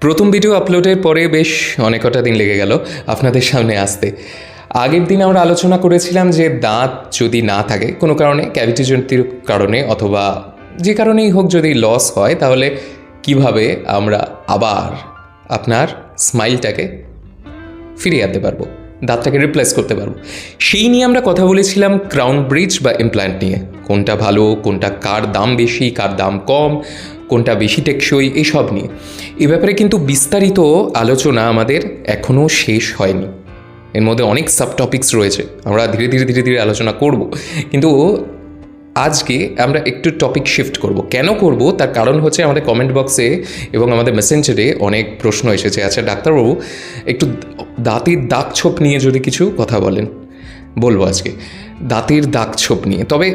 প্রথম ভিডিও আপলোডের পরে বেশ অনেক কটা দিন লেগে গেল আপনাদের সামনে আসতে। আগের দিন আমরা আলোচনা করেছিলাম যে দাঁত যদি না থাকে কোনো কারণে, ক্যাভিটিজনিত কারণে অথবা যে কারণেই হোক, যদি লস হয় তাহলে কিভাবে আমরা আবার আপনার স্মাইলটাকে ফিরিয়ে আনতে পারবো, দাঁতটাকে রিপ্লেস করতে পারবো। সেই নিয়ে আমরা কথা বলেছিলাম ক্রাউন ব্রিজ বা ইমপ্ল্যান্ট নিয়ে। কোনটা ভালো, কোনটা কার দাম বেশি, কার দাম কম, কোনটা বেশি টেকসই, এইসব নিয়ে। এ ব্যাপারে কিন্তু বিস্তারিত আলোচনা আমাদের এখনও শেষ হয়নি। এর মধ্যে অনেক সাব টপিকস রয়েছে, আমরা ধীরে ধীরে আলোচনা করব। কিন্তু আজকে আমরা একটু টপিক শিফট করব। কেন করব তার কারণ হচ্ছে আমাদের কমেন্ট বক্সে এবং আমাদের মেসেঞ্জারে অনেক প্রশ্ন এসেছে। আচ্ছা ডাক্তারবাবু, একটু দাঁতের দাগ ছোপ নিয়ে যদি কিছু কথা বলেন। বলবো আজকে দাঁতের দাগ ছোপ নিয়ে, তবে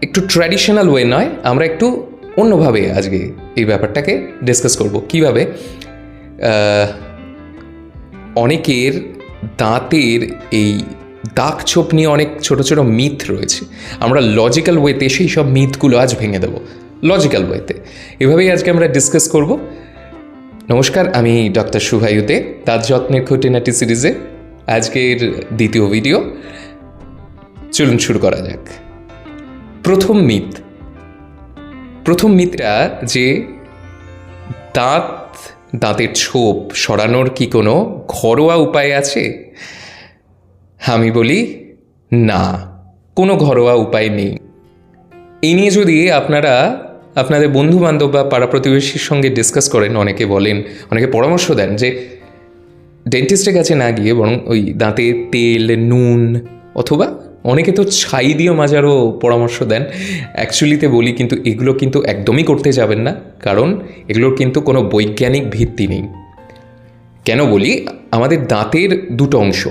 একটু ট্র্যাডিশনাল ওয়ে নয়, আমরা একটু অন্যভাবে আজকে এই ব্যাপারটাকে ডিসকাস করব। কীভাবে অনেকের দাঁতের এই দাগ ছোপ নিয়ে অনেক ছোট ছোট মিথ রয়েছে, আমরা লজিক্যাল ওয়েতে সেই সব মিথগুলো আজ ভেঙে দেবো, লজিক্যাল ওয়েতে। এভাবেই আজকে আমরা ডিসকাস করব। নমস্কার, আমি ডক্টর শুভায়ুতে, দাঁত যত্নের খুঁটিনাটি সিরিজে আজকের দ্বিতীয় ভিডিও। চলুন শুরু করা যাক। প্রথম মিথটা যে দাঁতের ছোপ সরানোর কি কোনো ঘরোয়া উপায় আছে? আমি বলি না, কোনো ঘরোয়া উপায় নেই। এই নিয়ে যদি আপনারা আপনাদের বন্ধুবান্ধব বা পাড়া প্রতিবেশীর সঙ্গে ডিসকাস করেন, অনেকে পরামর্শ দেন যে ডেন্টিস্টের কাছে না গিয়ে বরং ওই দাঁতে তেল, নুন অথবা অনেকে তো ছাই দিয়ে মাজারও পরামর্শ দেন। অ্যাকচুয়ালিতে বলি কিন্তু এগুলো কিন্তু একদমই করতে যাবেন না, কারণ এগুলোর কিন্তু কোনো বৈজ্ঞানিক ভিত্তি নেই। কেন বলি? আমাদের দাঁতের দুটো অংশ,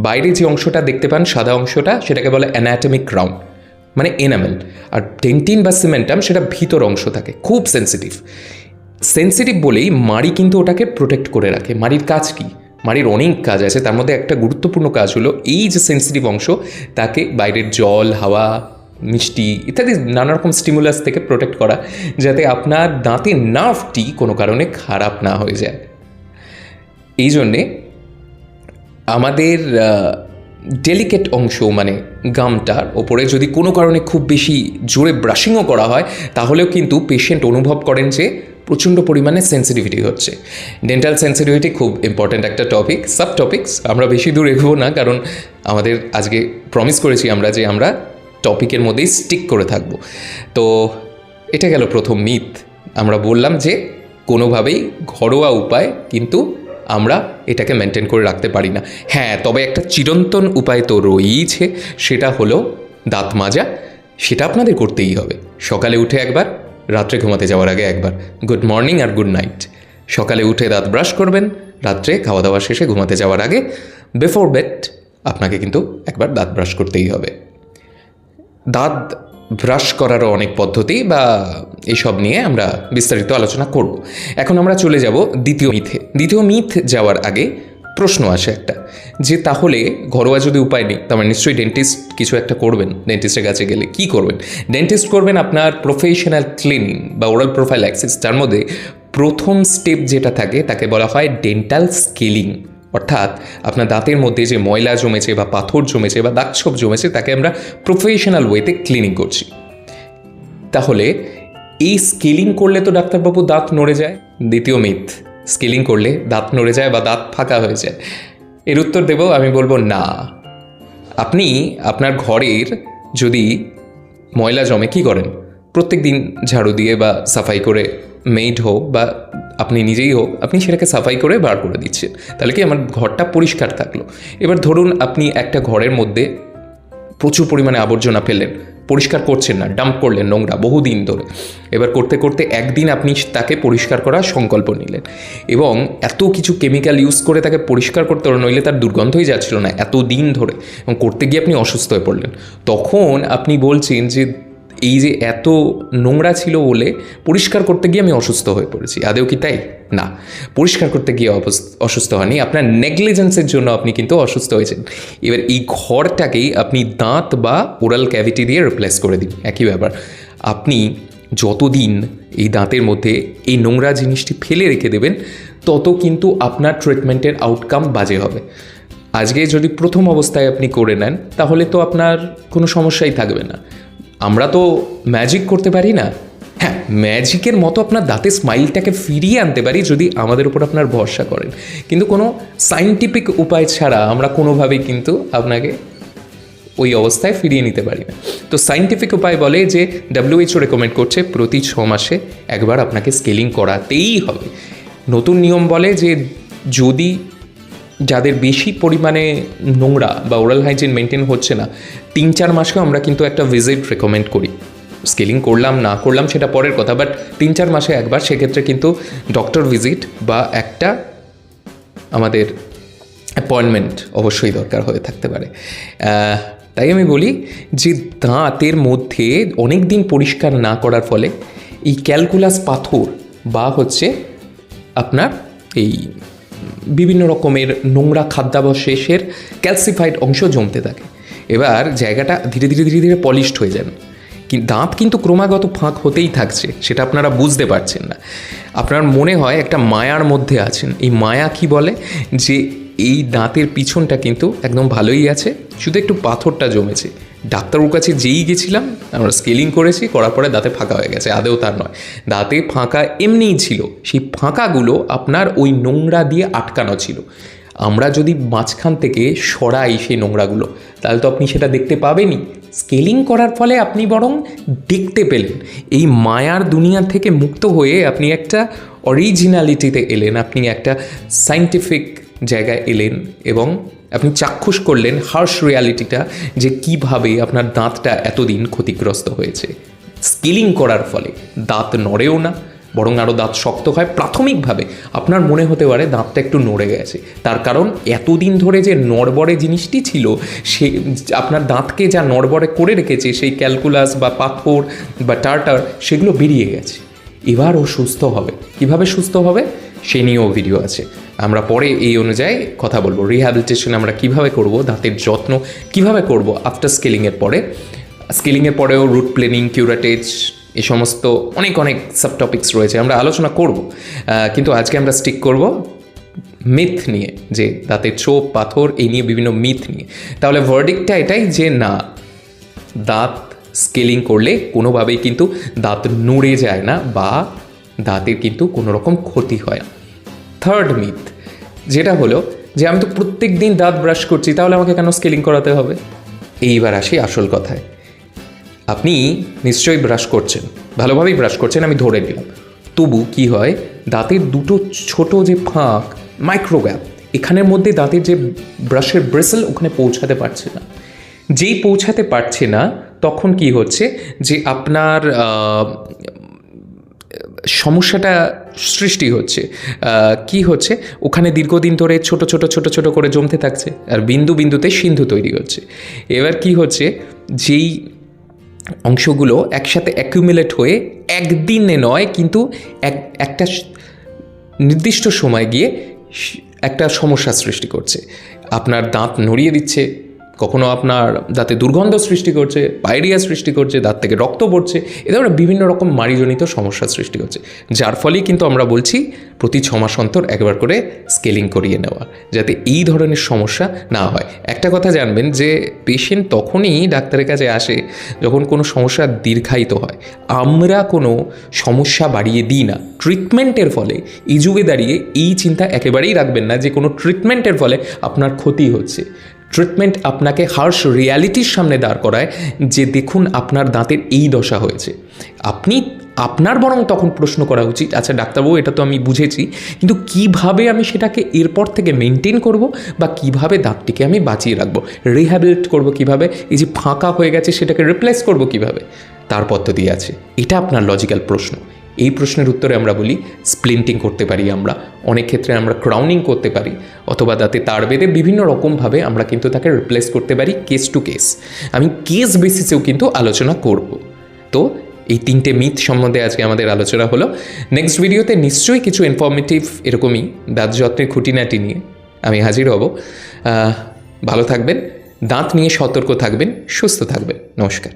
বাইরে যে অংশটা দেখতে পান সাদা অংশটা, সেটাকে বলে অ্যানাটমিক ক্রাউন, মানে এনামেল। আর ডেন্টিন বা সিমেন্টাম সেটা ভিতর অংশ থাকে, খুব সেন্সিটিভ বলেই মাড়ি কিন্তু ওটাকে প্রোটেক্ট করে রাখে। মাড়ির কাজ কি? মাড়ির অনেক কাজ আছে, তার মধ্যে একটা গুরুত্বপূর্ণ কাজ হলো এই যে সেন্সিটিভ অংশ, তাকে বাইরের জল, হাওয়া, মিষ্টি ইত্যাদি নানা রকম স্টিমুলাস থেকে প্রোটেক্ট করা, যাতে আপনার দাঁতের নার্ভটি কোনো কারণে খারাপ না হয়ে যায়। এই জন্যে আমাদের ডেলিকেট অংশ মানে গামটার ওপরে যদি কোনো কারণে খুব বেশি জোরে ব্রাশিংও করা হয়, তাহলেও কিন্তু পেশেন্ট অনুভব করেন যে প্রচণ্ড পরিমাণে সেন্সিটিভিটি হচ্ছে। ডেন্টাল সেন্সিটিভিটি খুব ইম্পর্ট্যান্ট একটা টপিক, সাব টপিক্স। আমরা বেশি দূর এগোবো না, কারণ আমাদের আজকে প্রমিস করেছি আমরা যে আমরা টপিকের মধ্যেই স্টিক করে থাকবো। তো এটা গেল প্রথম মিথ। আমরা বললাম যে কোনোভাবেই ঘরোয়া উপায় কিন্তু আমরা এটাকে মেনটেন করে রাখতে পারি না। হ্যাঁ, তবে একটা চিরন্তন উপায় তো রয়েইছে, সেটা হলো দাঁত মাজা। সেটা আপনাদের করতেই হবে। সকালে উঠে একবার, রাত্রে ঘুমাতে যাওয়ার আগে একবার। গুড মর্নিং আর গুড নাইট। সকালে উঠে দাঁত ব্রাশ করবেন, রাত্রে খাওয়া দাওয়া শেষে ঘুমাতে যাওয়ার আগে বিফোর বেড আপনাকে কিন্তু একবার দাঁত ব্রাশ করতেই হবে। দাঁত ব্রাশ করারও অনেক পদ্ধতি বা এইসব নিয়ে আমরা বিস্তারিত আলোচনা করব। এখন আমরা চলে যাব দ্বিতীয় মিথ যাওয়ার আগে প্রশ্ন আসে একটা, যে তাহলে ঘরোয়া যদি উপায় নেই, তার মানে নিশ্চয়ই ডেন্টিস্ট কিছু একটা করবেন। ডেন্টিস্টের কাছে গেলে কি করবেন? ডেন্টিস্ট করবেন আপনার প্রফেশনাল ক্লিনিং বা ওরাল প্রোফাইল্যাক্সিস। তার মধ্যে প্রথম স্টেপ যেটা থাকে তাকে বলা হয় ডেন্টাল স্কেলিং। অর্থাৎ আপনার দাঁতের মধ্যে যে ময়লা জমেছে বা পাথর জমেছে বা দাগছোপ জমেছে, তাকে আমরা প্রফেশনাল ওয়েতে ক্লিনিং করছি। তাহলে এই স্কেলিং করলে তো ডাক্তারবাবু দাঁত নড়ে যায়। দ্বিতীয় মিথ, স্কেলিং করলে দাঁত নড়ে যায় বা দাঁত ফাঁকা হয়ে যায়। এর উত্তর দেব, আমি বলবো না। আপনি আপনার ঘরের যদি ময়লা জমে কী করেন? প্রত্যেক দিন ঝাড়ু দিয়ে বা সাফাই করে, মেড হোক বা আপনি নিজেই হোক, আপনি সেটাকে সাফাই করে বার করে দিচ্ছেন। তাহলে কি আমার ঘরটা পরিষ্কার থাকলো। এবার ধরুন আপনি একটা ঘরের মধ্যে প্রচুর পরিমাণে আবর্জনা ফেললেন, পরিষ্কার করছেন না, ডাম্প করলেন নোংরা বহুদিন ধরে। এবার করতে করতে একদিন আপনি তাকে পরিষ্কার করার সংকল্প নিলেন এবং এত কিছু কেমিক্যাল ইউজ করে তাকে পরিষ্কার করতে হলো, নইলে তার দুর্গন্ধই যাচ্ছিল না এত দিন ধরে, এবং করতে গিয়ে আপনি অসুস্থ হয়ে পড়লেন। তখন আপনি বলছেন যে এই যে এত নোংরা ছিল বলে পরিষ্কার করতে গিয়ে আমি অসুস্থ হয়ে পড়েছি। আদেও কি তাই? না, পরিষ্কার করতে গিয়ে অসুস্থ হয়নি, আপনার নেগলিজেন্সের জন্য আপনি কিন্তু অসুস্থ হয়েছেন। এবার এই ঘরটাকেই আপনি দাঁত বা ওরাল ক্যাভিটি দিয়ে রিপ্লেস করে দিন। একই ব্যাপার, আপনি যতদিন এই দাঁতের মধ্যে এই নোংরা জিনিসটি ফেলে রেখে দেবেন তত কিন্তু আপনার ট্রিটমেন্টের আউটকাম বাজে হবে। আজকে যদি প্রথম অবস্থায় আপনি করে নেন তাহলে তো আপনার কোনো সমস্যাই থাকবে না। আমরা তো ম্যাজিক করতে পারি না। হ্যাঁ, ম্যাজিকের মতো আপনার দাঁতের স্মাইলটাকে ফিরিয়ে আনতে পারি যদি আমাদের উপর আপনার ভরসা করেন, কিন্তু কোনো সায়েন্টিফিক উপায় ছাড়া আমরা কোনোভাবেই কিন্তু আপনাকে ওই অবস্থায় ফিরিয়ে নিতে পারি না। তো সায়েন্টিফিক উপায় বলে যে WHO রেকমেন্ড করছে প্রতি 6 মাসে একবার আপনাকে স্কেলিং করাতেই হবে। নতুন নিয়ম বলে যে যদি যাদের বেশি পরিমাণে নোংরা বা ওরাল হাইজিন মেনটেন হচ্ছে না, 3-4 মাসকে আমরা কিন্তু একটা ভিজিট রেকমেন্ড করি। স্কেলিং করলাম না করলাম সেটা পরের কথা, বাট 3-4 মাসে একবার সেক্ষেত্রে কিন্তু ডক্টর ভিজিট বা একটা আমাদের অ্যাপয়েন্টমেন্ট অবশ্যই দরকার হয়ে থাকতে পারে। তাই আমি বলি যে দাঁতের মধ্যে অনেক দিন পরিষ্কার না করার ফলে এই ক্যালকুলাস পাথর বা হচ্ছে আপনার এই বিভিন্ন রকমের নোংরা খাদ্যাবশেষের ক্যালসিফাইড অংশ জমতে থাকে। এবার জায়গাটা ধীরে ধীরে ধীরে ধীরে পলিশড হয়ে যান, দাঁত কিন্তু ক্রমাগত ফাঁক হতেই থাকছে, সেটা আপনারা বুঝতে পারছেন না। আপনার মনে হয় একটা মায়ার মধ্যে আছেন। এই মায়া কি বলে যে এই দাঁতের পিছনটা কিন্তু একদম ভালোই আছে, শুধু একটু পাথরটা জমেছে। ডাক্তারবাবুর কাছে যেই গেছিলাম আমরা স্কেলিং করেছি, করার পরে দাঁতে ফাঁকা হয়ে গেছে। আদেও তার নয়, দাঁতে ফাঁকা এমনিই ছিল, সেই ফাঁকাগুলো আপনার ওই নোংরা দিয়ে আটকানো ছিল। আমরা যদি মাঝখান থেকে সরাই সেই নোংরাগুলো তাহলে তো আপনি সেটা দেখতে পাবেনই। স্কেলিং করার ফলে আপনি বরং দেখতে পেলেন। এই মায়ার দুনিয়া থেকে মুক্ত হয়ে আপনি একটা অরিজিনালিটিতে এলেন, আপনি একটা সায়েন্টিফিক জায়গায় এলেন এবং আপনি চাক্ষুষ করলেন হার্শ রিয়ালিটিটা, যে কিভাবে আপনার দাঁতটা এতদিন ক্ষতিগ্রস্ত হয়েছে। স্কেলিং করার ফলে দাঁত নড়েও না, বরং আরও দাঁত শক্ত হয়। প্রাথমিকভাবে আপনার মনে হতে পারে দাঁতটা একটু নড়ে গেছে, তার কারণ এতদিন ধরে যে নড়বড়ে জিনিসটি ছিল, সে আপনার দাঁতকে যা নড়বড়ে করে রেখেছে সেই ক্যালকুলাস বা পাথর বা টার্টার সেগুলো বেরিয়ে গেছে। এবার ও সুস্থ হবে। কিভাবে সুস্থ হবে সে নিয়েও ভিডিও আছে, আমরা পরে এই অনুযায়ী কথা বলবো। রিহ্যাবিলিটেশন আমরা কিভাবে করব, দাঁতের যত্ন কিভাবে করব আফটার স্কেলিংয়ের পরে, স্কেলিংয়ের পরেও রুট প্লেনিং, কিউরাটেজ, এই সমস্ত অনেক অনেক সাবটপিক্স রয়েছে, আমরা আলোচনা করব। কিন্তু আজকে আমরা স্টিক করব মিথ নিয়ে, যে দাঁতের ছোপ পাথর এই নিয়ে বিভিন্ন মিথ নিয়ে। তাহলে ভার্ডিক্টটা এটাই যে না, দাঁত স্কেলিং করলে কোনোভাবেই কিন্তু দাঁত নড়ে যায় না বা দাঁতের কিন্তু কোনো রকম ক্ষতি হয় না। থার্ড মিথ যেটা হলো যে আমি তো প্রত্যেক দিন দাঁত ব্রাশ করছি, তাহলে আমাকে কেন স্কেলিং করাতে হবে? এইবার আসি আসল কথায়। আপনি নিশ্চয়ই ব্রাশ করছেন, ভালোভাবেই ব্রাশ করছেন, আমি ধরে নিলাম। তবু কি হয়, দাঁতের দুটো ছোট যে ফাঁক, মাইক্রোগ্যাপ, এখানের মধ্যে দাঁতের যে ব্রাশের ব্রেসেল ওখানে পৌঁছাতে পারছে না। যেই পৌঁছাতে পারছে না তখন কি হচ্ছে যে আপনার সমস্যাটা সৃষ্টি হচ্ছে। কি হচ্ছে, ওখানে দীর্ঘদিন ধরে ছোট ছোট ছোট ছোট করে জমতে থাকছে, আর বিন্দু বিন্দুতে সিন্ধু তৈরি হচ্ছে। এবার কি হচ্ছে, যেই অংশগুলো একসাথে অ্যাকুমুলেট হয়ে একদিনে নয় কিন্তু একটা নির্দিষ্ট সময় গিয়ে একটা সমস্যা সৃষ্টি করছে। আপনার দাঁত নড়িয়ে দিচ্ছে, কখনো আপনার দাঁতে দুর্গন্ধ সৃষ্টি করছে, পায়রিয়া সৃষ্টি করছে, দাঁত থেকে রক্ত পড়ছে, এ ধরনের বিভিন্ন রকম মাড়িজনিত সমস্যা সৃষ্টি করছে। যার ফলেই কিন্তু আমরা বলছি প্রতি 6 মাস অন্তর একবার করে স্কেলিং করিয়ে নেওয়া, যাতে এই ধরনের সমস্যা না হয়। একটা কথা জানবেন যে পেশেন্ট তখনই ডাক্তারের কাছে আসে যখন কোনো সমস্যা দীর্ঘায়িত হয়। আমরা কোনো সমস্যা বাড়িয়ে দিই না ট্রিটমেন্টের ফলে। এই যুগে দাঁড়িয়ে এই চিন্তা একেবারেই রাখবেন না যে কোনো ট্রিটমেন্টের ফলে আপনার ক্ষতি হচ্ছে। ট্রিটমেন্ট আপনাকে হার্শ রিয়ালিটির সামনে দাঁড় করায় যে দেখুন আপনার দাঁতের এই দশা হয়েছে। আপনার বরং তখন প্রশ্ন করা উচিত, আচ্ছা ডাক্তারবাবু এটা তো আমি বুঝেছি, কিন্তু কিভাবে আমি সেটাকে এরপর থেকে মেনটেন করব বা কিভাবে দাঁতটিকে আমি বাঁচিয়ে রাখবো, রিহ্যাবিলিট করব কিভাবে, এই যে ফাঁকা হয়ে গেছে সেটাকে রিপ্লেস করব কিভাবে, তার পদ্ধতি আছে। এটা আপনার লজিক্যাল প্রশ্ন। এই প্রশ্নের উত্তরে আমরা বলি স্প্লিন্টিং করতে পারি, আমরা অনেক ক্ষেত্রে আমরা ক্রাউনিং করতে পারি, অথবা দাঁতে তার বেঁধে বিভিন্ন রকমভাবে আমরা কিন্তু তাকে রিপ্লেস করতে পারি কেস টু কেস। আমি কেস বেসিসেও কিন্তু আলোচনা করব। তো এই 3টে মিথ সম্বন্ধে আজকে আমাদের আলোচনা হলো। নেক্সট ভিডিওতে নিশ্চয়ই কিছু ইনফরমেটিভ এরকমই দাঁত যত্নের খুঁটিনাটি নিয়ে আমি হাজির হব। ভালো থাকবেন, দাঁত নিয়ে সতর্ক থাকবেন, সুস্থ থাকবেন। নমস্কার।